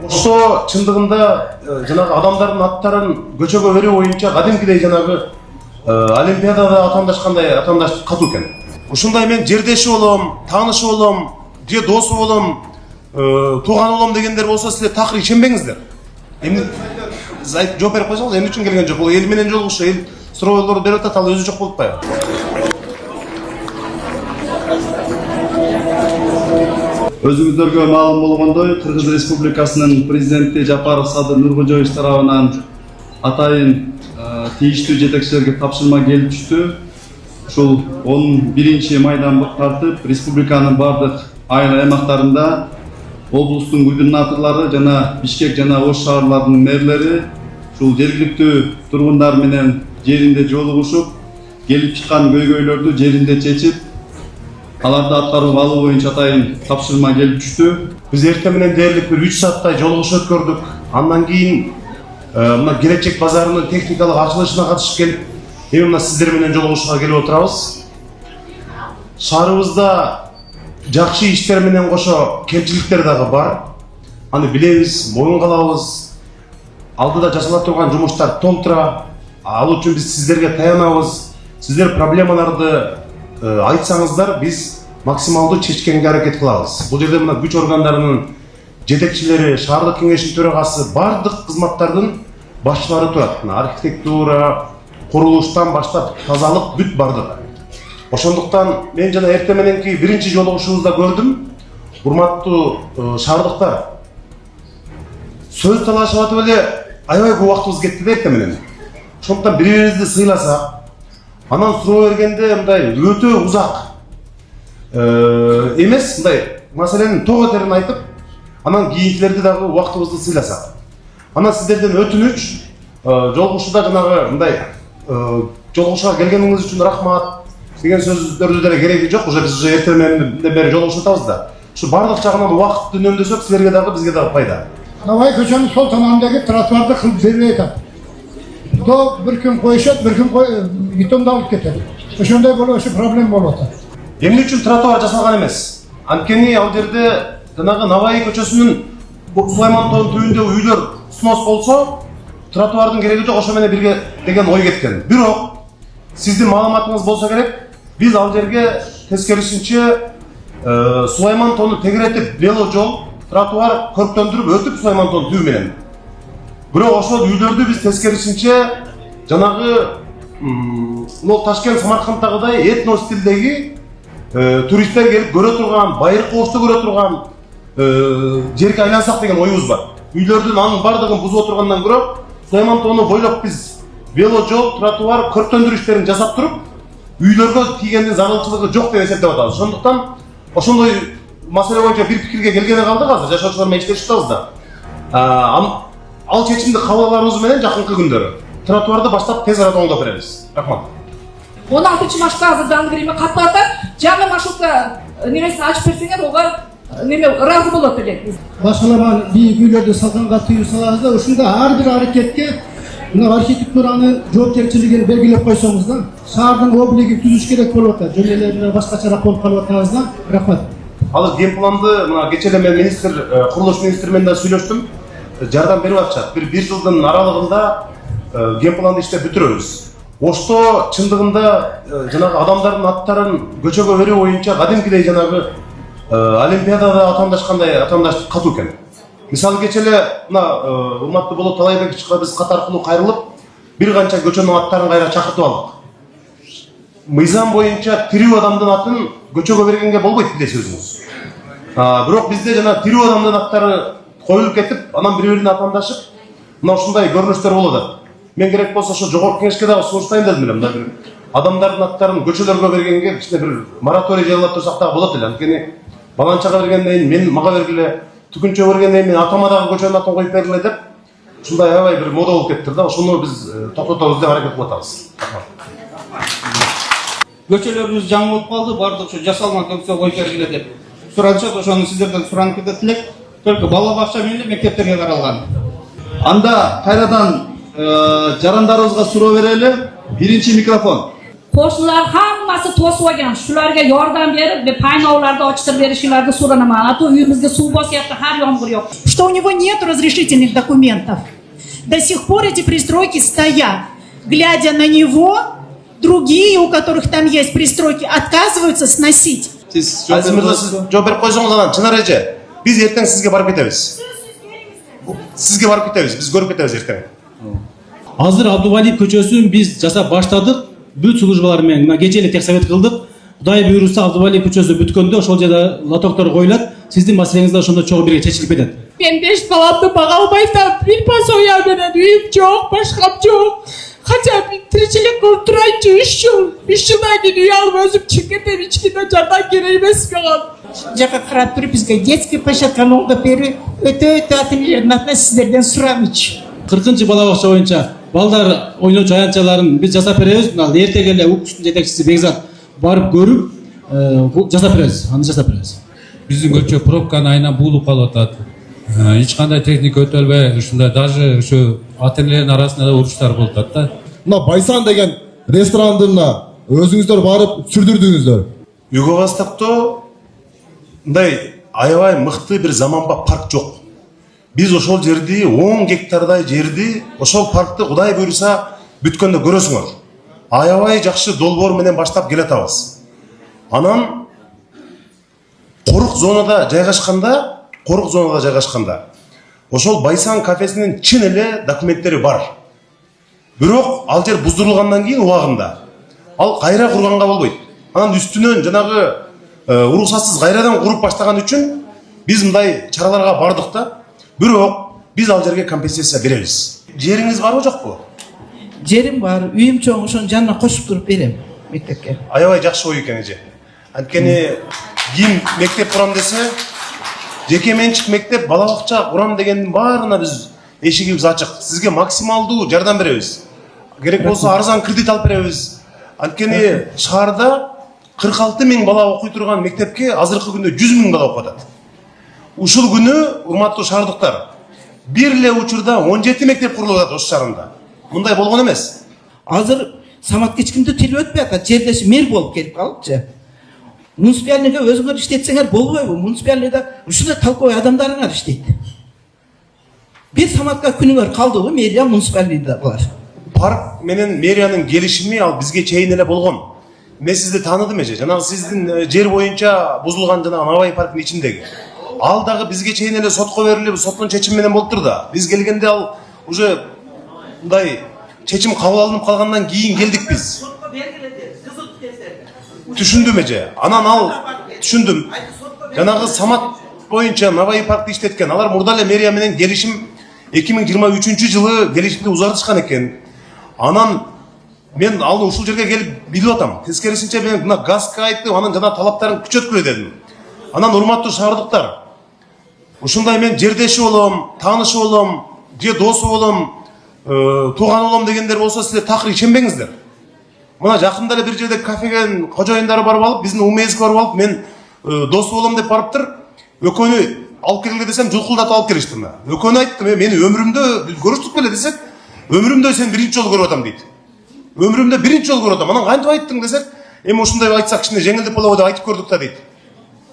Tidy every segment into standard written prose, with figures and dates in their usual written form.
Ошто чындыгында жанагы адамдардын аттарын көчөгө берүү боюнча кадимкидей жанагы олимпиадада атамдашкандай атамдаш катуу экен. Ушундай мен жердеши болом, таанышы болом, же досу болом, тууган болом дегендер болсо силер такыр ишенбеңиздер. Эмне жооп берип койсоңуз, эмне үчүн келген жок? Бул эл менен жолугушу, эл суроолорду берип атат, ал өзү жок болуп атпайбы? Өзүңүздөргө маалым болгондой, Кыргыз Республикасынын президенти Жапаров Садыр Нуркожоевич тарабынан атайын тийиштүү жетекчилерге тапшырма келип түштү. Ушул 11 майдан тартып, республиканын бардык айыл аймактарында облустун губернаторлору жана Бишкек жана Ош шаарларынын мэрлери ушул жергиликтүү тургундар менен жеринде жолугушуп, келип чыккан көйгөйлөрдү жеринде чечип, аларды аткарууга алуу боюнча атайын тапшырма келип түштү. Биз эртең менен дээрлик бир 3 сааттай жолугуш өткөрдүк. Андан кийин мына Келечек базарынын техникалык ачылышына катышып келип, эми мына сиздер менен жолугушууга келип отурабыз. Шаарыбызда жакшы иштер менен кошо кемчиликтер дагы бар. Аны билебиз, моюнга алабыз. Алдыда жасала турган жумуштар толтура. Ал үчүн биз сиздерге таянабыз. Сиздер проблемаларды айтсаңыздар, биз максималдуу чечкенге аракет кылабыз. Бул жерде мына күч органдарынын жетекчилери, шаардык кеңештин төрагасы, бардык кызматтардын башчылары турат. Архитектура, курулуштан баштап тазалык бүт бардыгы. Ошондуктан мен жана эртең мененки биринчи жолугушуубузда көрдүм. Урматтуу шаардыктар, сөз талашып атып эле аябай көп убактыбыз кетти да эртең менен. Ошондуктан бири-бирибизди сыйласак, анан суроо бергенде мындай өтө узак эмес, мындай маселенин тоо этерин айтып, анан кийинкилерди дагы убактыбызды сыйласак. Анан сиздерден өтүнүч, жолугушууда жанагы мындай жолугушууга келгениңиз үчүн рахмат деген сөздөрдү деле кереги жок. Уже биз эртең менен бери жолугушуп атабыз да. Ушу бардык жагынан убакытты үнөмдөсөк, силерге дагы бизге дагы пайда. Навай көчөнүн сол тамамындагы тротуарды кылып бербей атат. То бир күн коюшат, бир күн бетонду алып кетет. Ошондой болуп, ошо проблема болуп атат. Эмне үчүн тротуар жасалган эмес? Анткени ал жерде жанагы Навай көчөсүнүн Сулаймантоонун түбүндө үйлөр снос болсо, тротуардын кереги жок, ошо менен бирге деген ой кеткен. Бирок сиздин маалыматыңыз болсо керек, биз ал жерге тескерисинче Сулаймантоону тегеретип, вело жол, тротуар көрктөндүрүп өтүп Сулаймантоонун түбү менен. Бирок ошол үйлөрдү биз тескерисинче жанагы Ташкент, Самаркандтагыдай этно стилдеги туристтер келип көрө турган, байыркы Ошто көрө турган жерге айлансак деген оюбуз бар. Үйлөрдүн анын бардыгын бузуп отургандан көрө Сулаймантоону бойлоп биз вело жол, тротуар көрктөндүрүү иштерин жасап туруп, үйлөргө тийгендин зарылчылыгы жок деп эсептеп атабыз. Ошондуктан ошондой маселе боюнча бир пикирге келгени калдык азыр, жашоочулар менен иштешип атабыз да. Ал чечимди кабыл аларыбыз менен жакынкы күндөрү тротуарды баштап тез арада оңдоп беребиз. Рахмат. 16 маршка азырданып время катып атат. Жаңы маршрутка немесин ачып берсеңер, ога неме ыраазы болот элек. Башкаларга бийик үйлөрдү салганга тыюу салабыз да, ушунда ар бир аракетке мына архитектуранын жоопкерчилигин белгилеп койсоңуз да, шаардын облигин түзүш керек болуп атат. Жөн эле башкачараак болуп калып атабыз да. Рахмат. Ал генпланды мына кечээ эле мен курулуш министри менен да сүйлөштүм. Жардам берип атышат. Бир жылдын аралыгында генпланды иштеп бүтүрөбүз. Ошто чындыгында жанагы адамдардын аттарын көчөгө берүү боюнча кадимкидей жанагы олимпиадада атамдашкандай атамдаш катуу экен. Мисалы кечээ эле мына урматтуу Болот Талайбековичке биз кат аркылуу кайрылып, бир канча көчөнүн аттарын кайра чакыртып алдык. Мыйзам боюнча тирүү адамдын атын көчөгө бергенге болбойт, билесиз өзүңүз. Бирок бизде жана тирүү адамдын аттары коюлуп кетип, анан бири-бирине атамдашып, мына ушундай көрүнүштөр болуп атат. Мен керек болсо ошо жогорку кеңешке дагы сунуштайм дедим эле, мындай бир адамдардын аттарын көчөлөргө бергенге кичине бир мораторий жарыялап турсак дагы болот эле. Анткени баланчага бергенден кийин мен мага бергиле, түкүнчө бергенден кийин атама дагы көчөнүн атын коюп бергиле деп, ушундай аябай бир мода болуп кеттир да. Ошону биз токтотобуз деп аракет кылып атабыз. Көчөлөрүбүз жаңы болуп калды, бардык ушу жасалма көксө коюп бергиле деп суранышат. Ошону сиздерден суранып кетет только бала бакча менен мектептерге каралган. Анда кайрадан жарандарыбызга суроо берели. Биринчи микрофон. Кошулар hammasi to'sib olgan. Shularga yordam berib, paynovlarda ochtirib berishinglarni so'ranaman. A to uyimizga suv bosyapti, har yomg'ir yo'q. Что у него нет разрешительных документов. До сих пор эти пристройки стоят. Глядя на него, другие, у которых там есть пристройки, отказываются сносить. Siz Aziz Mirza, siz javob berib qo'ysangiz anan, Chinar eja. Biz ertaga sizga borib ketamiz. Sizga borib ketamiz, biz ko'rib ketamiz ertaga. Азыр Абдувалиев көчөсүн биз жасап баштадык. Бүт службалар менен мына кече эле техсовет кылдык. Кудай буйруса Абдувалиев көчөсү бүткөндө ошол жерде лотоктор коюлат. Сиздин маселеңиз да ошондо чогуу бирге чечилип кетет. Ben 5 balamды bağa almaysan, bir pasoya menen uyum çok, başkam çok. Хотя bir tiricilik kılıp turayınca 3 yıl, 3 yıldan keyin uy alıp özüm çıkıp ketем, ичкиде жардам керек эмес маған. Жака карап туруп бизге детский площадканы оңдоп берүү өтө ательелердин сиздерден сурамычы. 40 бала бакча боюнча балдар ойночу аянтчаларын биз жасап беребиз. Мына эртеге эле УКСтун жетекчиси Бекзат барып көрүп, жасап беребиз. Аны жасап беребиз. Биздин көчө пробканы айынан буулуп калып атат. Эч кандай техника өтөлбөй, ушундай даже ушу ательелердин арасында да уруштар болуп атат да. Мына Байсан деген ресторанды мына өзүңүздөр барып сүрдүрдүңүздөр. Юго Востокто мындай аябай мыкты бир заманбап парк жок. Биз ошол жерди 10 гектардай жерди, ошол паркты Кудай буйруса бүткөндө көрөсүңөр. Аябай жакшы долбоор менен баштап келатабыз. Анан корук зонада жайгашканда, ошол Байсан кафесинин чын эле документтери бар. Бирок ал жер буздурулгандан кийин убагында ал кайра курганга болбойт. Анан үстүнөн жанагы уруксатсыз кайрадан куруп баштаган үчүн биз мындай чараларга бардык да. Бирок биз ал жерге компенсация беребиз. Жериңиз барбы жокпу? Жерим бар, үйүм чоң, ошонун жанына кошуп туруп берем мектепке. Аябай жакшы ой экен эже. Анткени ким мектеп курам десе, жеке менчик мектеп, бала бакча курам дегендин баарына биз эшигибиз ачык. Сизге максималдуу жардам беребиз. Керек болсо арзан кредит алып беребиз. Анткени шаарда 46 000 бала окуй турган мектепке азыркы күндө 100 000 бала окуп атат. Ушул күнү, урматтуу шаардыктар, бир эле учурда 17 мектеп курулуп атат ош шаарында. Мындай болгон эмес. Азыр Саматка эч кимди тилип өтпөй атат, жерлеши мэр болуп келип калыпчы. Муниципалныйга өзүңөр иштетсеңер болбойбу? Муниципалныйда ушундай толковый адамдарыңар иштейт. Бир Саматка күнүңөр калдыбы мэрия муниципалныйда бар. Парк менен мэриянын келишими ал бизге чейин эле болгон. Мен сизди тааныдым эже. Жанагы сиздин жер боюнча бузулган жанагы Навай парктын ичиндеги. Ал дагы бизге чейин эле сотко берилип, соттун чечими менен болуптур да. Биз келгенде ал уже мындай чечим кабыл алынып калгандан кийин келдик биз. Түшүндүм эже. Анан ал түшүндүм. Жанагы Самат боюнча Навай паркты иштеткен. Алар мурда эле мэрия менен келишим 2023-жылы келишимди узартышкан экен. Анан мен ал ушул жерге келип билип атам. Тескерисинче мен мына газга айтып, анан жана талаптарын күчөткүлө дедим. Анан урматтуу шаардыктар, ушундай мен жердеши болом, таанышы болом, же досу болом, тууган болом дегендер болсо силер такыр ишенбеңиздер. Мына жакында эле бир жерде кафеге кожоюндары барып алып, биздин УМСге барып алып, мен досу болом деп барыптыр. Экөөнү алып келгиле десем, жулкулдатып алып келишти мына. Экөөнү айтты, мени өмүрүмдө көрүштүк беле десек, өмүрүмдө сен биринчи жолу көрүп атам дейт. Өмүрүмдө биринчи жолу көрүп атам. Анан кантип айттың десек, эми ушундай айтсак кичине жеңилдеп болобу деп айтып көрдүк да дейт.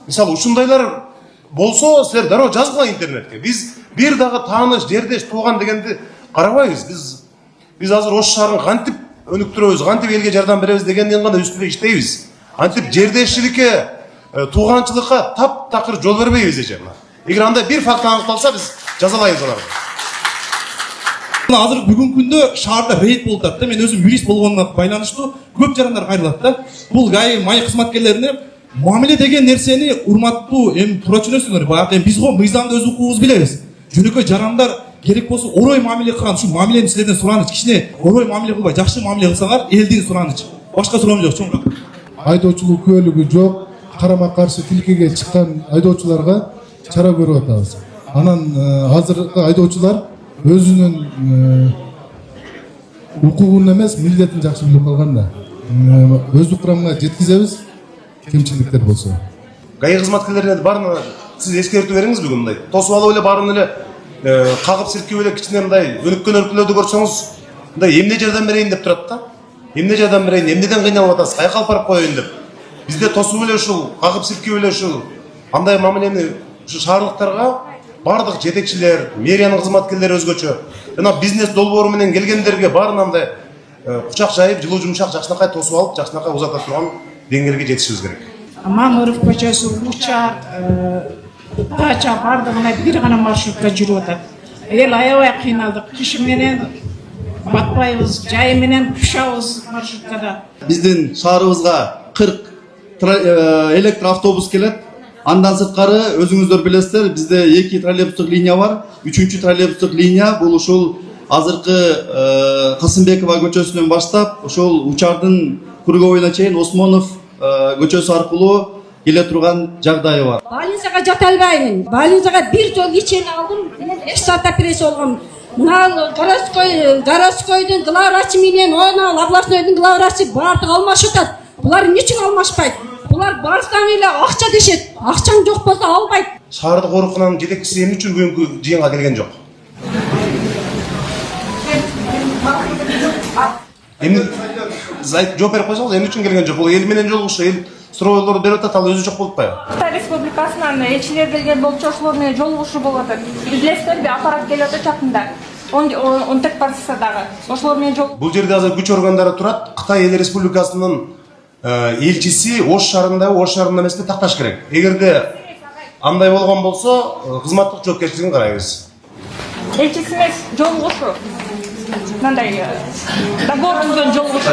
Мисалы ушундайлар болсо силер дароо жазгыла интернетке. Биз бир дагы тааныш, жердеш, тууган дегенди карабайбыз. Биз азыр ош шаарын кантип өнүктүрөбүз, кантип элге жардам беребиз дегенден гана үстүндө иштейбиз. Антип жердешчиликке, тууганчылыкка таптакыр жол бербейбиз эже. Эгер андай бир факт аныкталса, биз жазалайбыз аларды. Азыр бүгүнкү күндө шаарда рейд болуп атат да. Мен өзүм юрист болгонуна байланыштуу көп жарандар кайрылат да. Бул ГАИ май кызматкерлерине мамиле деген нерсени урматтуу эми туура түшүнөсүңөр. Баягы биз го мыйзамды өз укугубуз билебиз. Жөнөкөй жарандар керек болсо орой мамиле кылган, ушу мамилени силерден сураныч. Кичине орой мамиле кылбай, жакшы мамиле кылсаңар элдин сураныч. Башка суроом жок, чоң. Айдоочулук күбөлүгү жок, карама каршы тилкеге чыккан айдоочуларга чара көрүп атабыз. Анан азыркы айдоочулар өзүнүн укугун эмес, милдетин жакшы билип калган да. Өздүк курамга жеткизебиз, кемчиликтер болсо. ГАИ кызматкерлерине баарына сиз эскертүү бериңиз бүгүн мындай. Тосуп алып эле баарын эле кагып силкеп эле кичине мындай өнүккөн өлкөлөрдү көрсөңүз, мындай эмне жардам берейин деп турат да. эмне жардам берейин, эмнеден кыйналып атасыз, каяка алып барып коеюн деп. Бизде тосуп эле ушул, кагып силкеп эле ушул андай мамилени ушу шаардыктарга бардык жетекчилер, мэриянын кызматкерлери өзгөчө. Жана бизнес долбоору менен келгендерге баарына мындай кучак жайып, жылуу жумшак жакшынакай тосуп алып, жакшынакай узата турган деңгээлге жетишибиз керек. Мамыров көчөсү, Учак, Дача бардыгына бир гана маршрутка жүрүп атат. Эл аябай кыйналдык. Киши менен батпайбыз, жай менен пышабыз маршруткада. Биздин шаарыбызга 40 электр автобус келет. Андан сырткары өзүңүздөр билесиздер, бизде 2 троллейбустук линия бар. 3-чү троллейбустук линия бул ушул азыркы Касымбекова көчөсүнөн баштап, ушул Учардын Курговойуна чейин Осмонов көчөсү аркылуу келе турган жагдайы бар. Больницага жата албаймын. Больницага бир жол лечение алдым. 2 саат операция болгом. Мына городскойдун главврачы менен ona областнойдун главврачы бардыгы алмашып атат. Булар эмне үчүн алмашпайт? Булар барсаң эле акча дешет. Акчаң жок болсо албайт. Шаардык оорукананын жетекчиси эмне үчүн бүгүнкү жыйынга келген жок? Эмне жооп берип койсоңуз, эмне үчүн келген жок? Бул эл менен жолугушу, эл суроолорду берип атат, ал өзү жок болуп атпайбы? Кытай Республикасынан элчилер келген болчу, ошолор менен жолугушуу болуп атат. Билесиздерби, аппарат келип атат жакында. 14 партиясы дагы. Ошолор менен жол. Бул жерде азыр күч органдары турат. Кытай эл республикасынын элчиси Ош шаарында эмес деп такташ керек. Эгерде андай болгон болсо, кызматтык жоопкерчилигин карайбыз. Элчиси эмес, жолугушуу. Мындай договор түзгөн жолугушуу.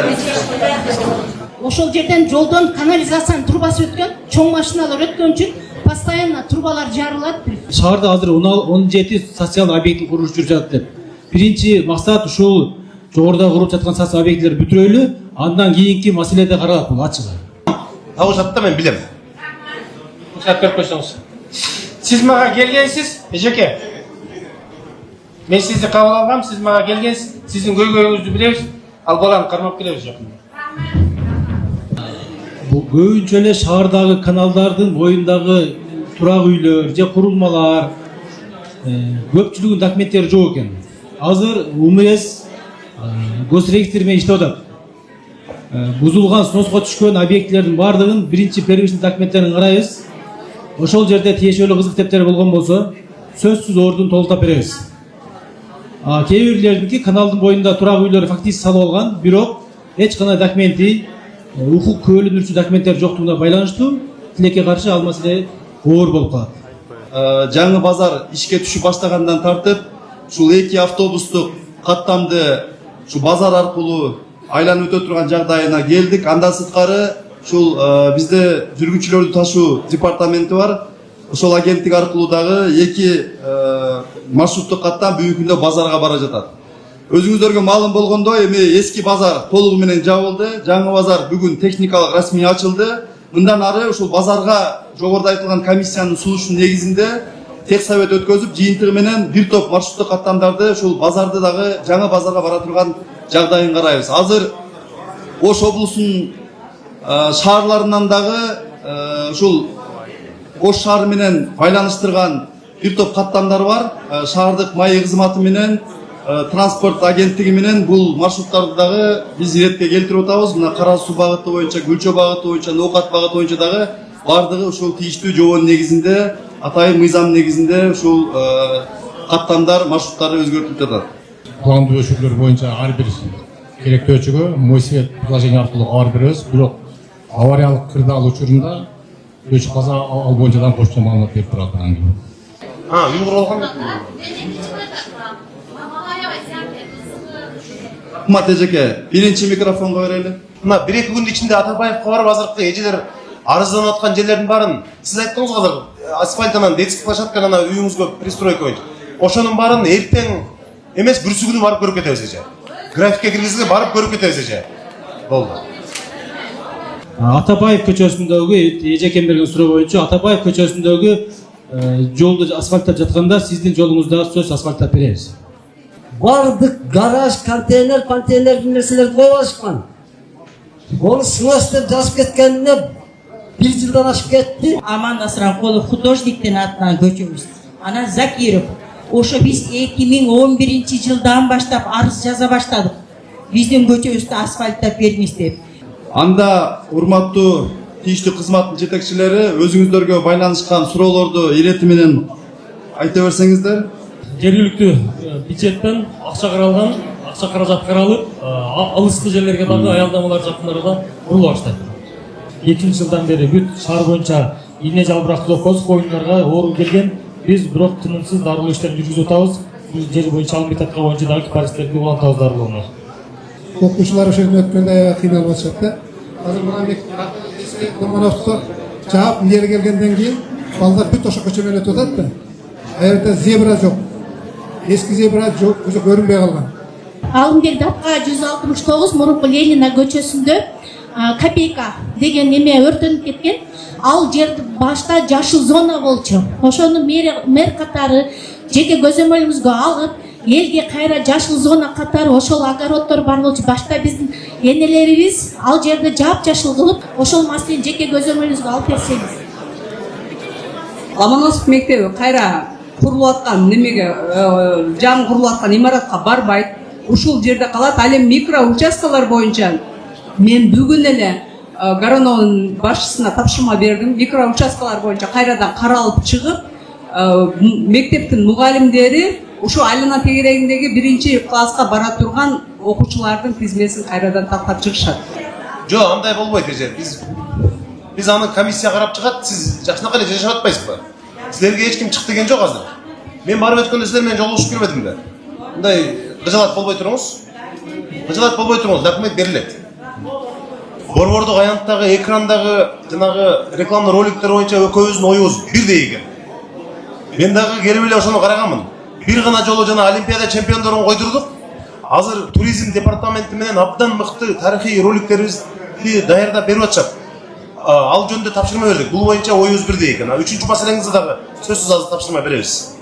Ошол жерден жолдон канализациянын трубасы өткөн, чоң машиналар өткөн үчүн постоянно трубалар жарылат. Шаарда азыр 17 социалдык объектин куруш жүрүп жатат деп. Биринчи максат ушул жогоруда куруп жаткан социалдык объектилерди бүтүрөлү, андан кийинки маселеде каралат бул ачыгы. Табышат да мен билем. Рұқсат беріп қойсаңыз. Сіз мага келгенсиз, эжеке. Мен сізді қабыл алғам, сіз мага келгенсиз, сіздің көйгөйүңүздү билебиз, ал баланы кармап келебиз жакында. Көбүнчө эле шаардагы каналдардын боюндагы турак үйлөр же курулмалар көпчүлүгүнүн документтери жок экен. Азыр УМС госрегистр менен иштеп атат. Бузулган сноско түшкөн объектилердин бардыгын биринчи первичный документтерин карайбыз. Ошол жерде тиешелүү кызык китептер болгон болсо, сөзсүз ордун толуктап беребиз. Кээ бирлердинки каналдын боюнда турак үйлөр фактически салып алган, бирок эч кандай документи, укук көөлүндүрүүчү документтер жоктугуна байланыштуу тилекке каршы ал маселе оор болуп калат. Жаңы базар ишке түшүп баштагандан тартып, ушул 2 автобустук каттамды ушу базар аркылуу айланып өтө турган жагдайына келдик. Андан сырткары ушул бизде жүргүнчүлөрдү ташуу департаменти бар. Ошол агенттик аркылуу дагы 2 маршруттук каттам бүгүнкү күндө базарга бара жатат. Өзүңүздөргө маалым болгондой, эми эски базар толугу менен жабылды. Жаңы базар бүгүн техникалык расмий ачылды. Мындан ары ушул базарга жогоруда айтылган комиссиянын сунушунун негизинде техсовет өткөзүп, жыйынтыгы менен бир топ маршруттук каттамдарды ушул базарды дагы жаңы базарга бара турган жагдайын карайбыз. Азыр Ош облусунун шаарларынан дагы ушул Ош шаары менен байланыштырган бир топ каттамдар бар. Шаардык майы кызматы менен транспорт агенттиги менен бул маршруттарды дагы биз иретке келтирип атабыз. Мына Кара суу багыты боюнча, Гүлчө багыты боюнча, Ноокат багыты боюнча дагы бардыгы ушул тийиштүү жобонун негизинде, атайын мыйзам негизинде ушул каттамдар, маршруттары өзгөртүлүп жатат. Пландуу өчүрлөр боюнча ар бир керектүү өчүгө Мойсевет приложение аркылуу кабар беребиз. Бирок авариялык кырдаал учурунда өчүп калса ал боюнча почта маалымат берип турат. Уйгур болгон. Кымбат эжеке, биринчи микрофонго берели. Мына 1-2 күндүн ичинде Атабаевка барып азыркы эжелер арызданып аткан жерлердин баарын сиз айттыңыз го, азыр асфальтынан детский площадкадан үйүңүзгө пристройка боюнча. Ошонун баарын эртең эмес бүрсү күнү барып көрүп кетебиз эже. Графикке киргизип барып көрүп кетебиз эже. Болду. Атабаев көчөсүндөгү эжекем берген суроо боюнча Атабаев көчөсүндөгү жолду асфальттап жатканда сиздин жолуңузда сөз асфальттап беребиз. Бардык гараж, контейнер нерселерди коюп алышкан. Onu снос деп жазып кеткенине 1 жылдан ашып кетти. Аман Асранкулов художниктин атынан көчөбүз. Анан Закиров. Ошо биз 2011 жылдан баштап арыз жаза баштадык. биздин көчөбүздү асфальттап бериңиз деп. Анда урматтуу тийиштүү кызматтын жетекчилери өзүңүздөргө байланышкан суроолорду ирети менен айта берсеңиздер. Жергиликтүү бюджеттен акча каралган, акча каражат каралып, алыскы жерлерге дагы аялдамалар жакын арада курулуп баштайт. 2 жылдан бери бүт шаар боюнча ийне жалбырак зокоз коюндарга оору келген. Биз бирок тынымсыз дарылоо иштерин жүргүзүп атабыз. Бул жер боюнча алымбетатка боюнча дагы кипаристтерди улантабыз дарылоону. Окуучулар ошол жерден өткөндө аябай кыйналып атышат да. Азыр мына Домоновдо жаап эл келгенден кийин балдар бүт ошо көчө менен өтүп атат да. Аябай зебра жок. Эски зебра жок, өзү көрүнбөй калган. Алымбек Дапка 169 мурунку Ленина көчөсүндө Копейка деген неме өртөнүп кеткен. Ал жерди башта жашыл зона болчу. Ошону мэр катары жеке көзөмөлүбүзгө алып, элге кайра жашыл зона катары ошол огороддор бар болчу. Башта биздин энелерибиз ал жерди жап-жашыл кылып, ошол маселени жеке көзөмөлүбүзгө алып берсеңиз. Ломоносов мектеби кайра курулуп аткан немеге, жаңы курулуп аткан имаратка барбайт. Ушул жерде калат. Ал эми микро участкалар боюнча мен бүгүн эле Гарановдун башчысына тапшырма бердим. Микро участкалар боюнча кайрадан каралып чыгып, мектептин мугалимдери ушу айлана тегерегиндеги 1-класска бара турган окуучулардын тизмесин кайрадан тактап чыгышат. Жо, андай болбойт эже. Биз аны комиссия карап чыгат, сиз жакшынакай эле жашап атпайсызбы? Силерге эч ким чык деген жок азыр. Мен барып өткөндө силер менен жолугушуп келбедимби? Мындай кыжалат болбой туруңуз. Кыжалат болбой туруңуз, документ берилет. Борбордук аянттагы экрандагы жанагы рекламный роликтер боюнча экөөбүздүн оюбуз бирдей экен. Мен дагы келип эле ошону караганмын. Бир гана жолу жана Олимпиада чемпиондорун койдурдук. Азыр туризм департаменти менен абдан мыкты тарыхый роликтерибизди даярдап берип атышат. Ал жөнүндө тапшырма бердик. Бул боюнча оюбуз бирдей экен. Үчүнчү маселеңизди дагы сөзсүз азыр тапшырма беребиз.